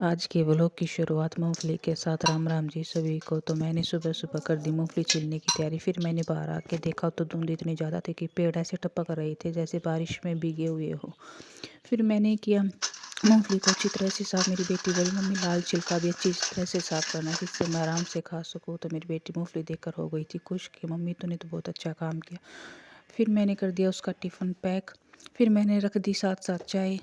आज के व्लॉग की शुरुआत मूंगफली के साथ। राम राम जी सभी को। तो मैंने सुबह सुबह कर दी मूंगफली छिलने की तैयारी। फिर मैंने बाहर आके देखा तो धुंध इतनी ज़्यादा थी कि पेड़ ऐसे टपक रहे थे जैसे बारिश में भीगे हुए हो। फिर मैंने किया मूंगफली को अच्छी तरह से साफ। मेरी बेटी बोली मम्मी लाल छिलका भी अच्छी तरह से साफ करना जिससे मैं आराम से खा सकूँ। तो मेरी बेटी मूंगफली देखकर हो गई थी खुश कि मम्मी तूने तो बहुत अच्छा काम किया। फिर मैंने कर दिया उसका टिफ़िन पैक। फिर मैंने रख दी साथ साथ चाय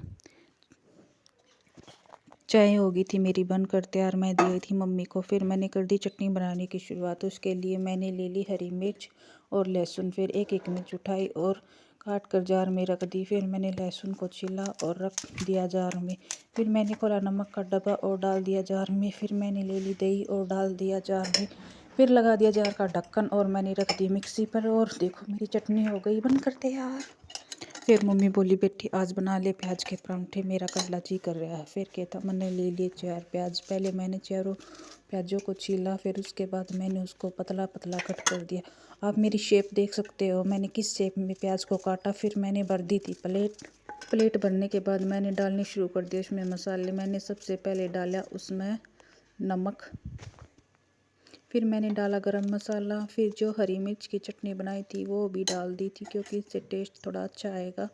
हो गई थी मेरी बनकर तैयार। मैं दी थी मम्मी को। फिर मैंने कर दी चटनी बनाने की शुरुआत। उसके लिए मैंने ले ली हरी मिर्च और लहसुन। फिर एक एक मिर्च उठाई और काट कर जार में रख दी। फिर मैंने लहसुन को छिला और रख दिया जार में। फिर मैंने खोला नमक का डब्बा और डाल दिया जार में। फिर मैंने ले ली दही और डाल दिया जार में। फिर लगा दिया जार का ढक्कन और मैंने रख दी मिक्सी पर। और देखो मेरी चटनी हो गई बनकर तैयार। फिर मम्मी बोली बेटी आज बना ले प्याज के परांठे, मेरा कल्ला जी कर रहा है। फिर कहता मैंने ले लिए 4 प्याज। पहले मैंने चारों प्याजों को छीला। फिर उसके बाद मैंने उसको पतला पतला कट कर दिया। आप मेरी शेप देख सकते हो मैंने किस शेप में प्याज को काटा। फिर मैंने भर दी थी प्लेट भरने के बाद मैंने डालने शुरू कर दिया उसमें मसाले। मैंने सबसे पहले डाला उसमें नमक। फिर मैंने डाला गरम मसाला। फिर जो हरी मिर्च की चटनी बनाई थी वो भी डाल दी थी क्योंकि इससे टेस्ट थोड़ा अच्छा आएगा।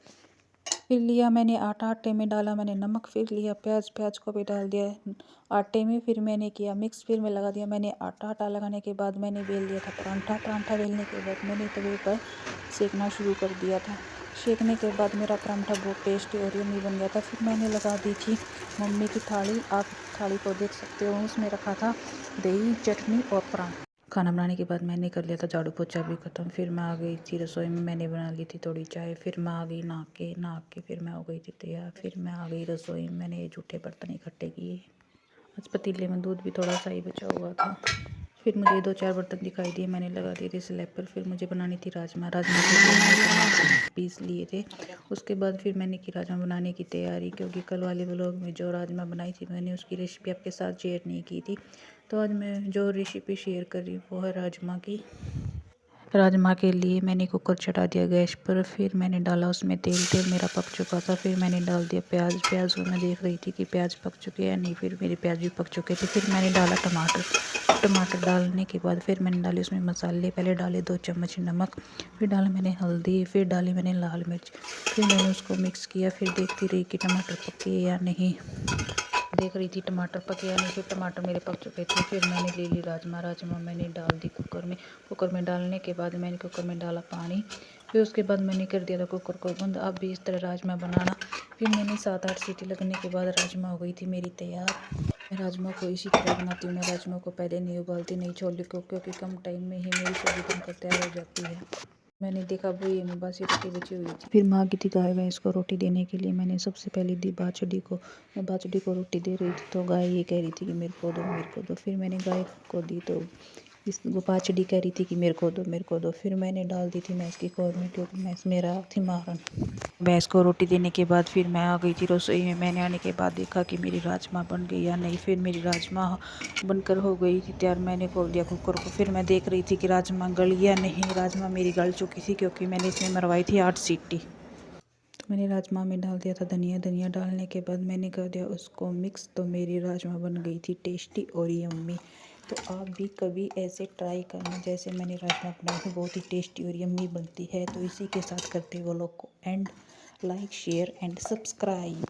फिर लिया मैंने आटे में डाला मैंने नमक। फिर लिया प्याज को भी डाल दिया आटे में। फिर मैंने किया मिक्स। फिर मैं लगा दिया मैंने आटा लगाने के बाद मैंने बेल दिया था परांठा बेलने के बाद मैंने तवे पर सेकना शुरू कर दिया था। सेकने के बाद मेरा परांठा बहुत टेस्टी और यम्मी बन गया था। फिर मैंने लगा दी थी मम्मी की थाली। आप थाली को देख सकते हो उसमें रखा था दही चटनी और परांठा। खाना बनाने के बाद मैंने कर लिया था झाड़ू पोछा भी ख़त्म। फिर मैं आ गई थी रसोई में। मैंने बना ली थी थोड़ी चाय। फिर मैं आ गई नहा के फिर मैं हो गई थी तैयार। फिर मैं आ गई रसोई में। मैंने ये जूठे बर्तन इकट्ठे किए। आज पतीले में दूध भी थोड़ा सा ही बचा हुआ था। फिर मुझे 2-4 बर्तन दिखाई दिए। मैंने लगा दिए थे स्लैब पर। फिर मुझे बनानी थी राजमा के लिए मैंने टमाटर पीस लिए थे। उसके बाद फिर मैंने की राजमा बनाने की तैयारी क्योंकि कल वाले व्लॉग में जो राजमा बनाई थी मैंने उसकी रेसिपी आपके साथ शेयर नहीं की थी। तो आज मैं जो रेसिपी शेयर कर रही हूँ वो है राजमा की। राजमा के लिए मैंने कुकर चढ़ा दिया गैस पर। फिर मैंने डाला उसमें तेल मेरा पक चुका था। फिर मैंने डाल दिया प्याज को मैं देख रही थी कि प्याज पक चुके या नहीं। फिर मेरे प्याज भी पक चुके थे। फिर मैंने डाला टमाटर डालने के बाद फिर मैंने डाले उसमें मसाले। पहले डाले 2 चम्मच नमक। फिर डाला मैंने हल्दी। फिर डाली मैंने लाल मिर्च। फिर मैंने उसको मिक्स किया। फिर देखती रही कि टमाटर पके या नहीं। देख रही थी टमाटर पके या नहीं। फिर टमाटर मेरे पक चुके थे। फिर मैंने ले ली राजमा मैंने डाल दी कुकर में डालने के बाद मैंने कुकर में डाला पानी। फिर उसके बाद मैंने कर दिया था कुकर को बंद। आप भी इस तरह राजमा बनाना। फिर मैंने 7-8 सीटी लगने के बाद राजमा हो गई थी मेरी तैयार। मैं राजमा को इसी तरह बनाती हूँ। मैं राजमा को पहले नहीं उबालती नहीं छोले को क्योंकि कम टाइम में ही मेरी सब्जी बनकर तैयार हो जाती है। मैंने देखा वही में बासी रोटी बची हुई थी। फिर माँ की थी गाय भैंस को रोटी देने के लिए। मैंने सबसे पहले दी बाछड़ी को। मैं बाछड़ी को रोटी दे रही थी तो गाय ये कह रही थी कि मेरे को दो मेरे को दो। फिर मैंने गाय को दी तो इस बाछड़ी कह रही थी कि मेरे को दो। फिर मैंने डाल दी थी भैंस की कौर में क्योंकि भैंस मेरा थी मारन। भैंस को रोटी देने के बाद फिर मैं आ गई थी रसोई में। मैंने आने के बाद देखा कि मेरी राजमा बन गई या नहीं। फिर मेरी राजमा बनकर हो गई थी तैयार। मैंने खोल दिया कुकर को। फिर मैं देख रही थी कि राजमा गल या नहीं। राजमा मेरी गल चुकी थी क्योंकि मैंने इसमें मरवाई थी 8 सीटी। तो मैंने राजमा में डाल दिया था धनिया डालने के बाद मैंने कर दिया उसको मिक्स। तो मेरी राजमा बन गई थी टेस्टी और यम्मी। तो आप भी कभी ऐसे ट्राई करना जैसे मैंने राजमा बनाई थी। बहुत ही टेस्टी और यम्मी बनती है। तो इसी के साथ करते व्लॉग को and. Like share and subscribe.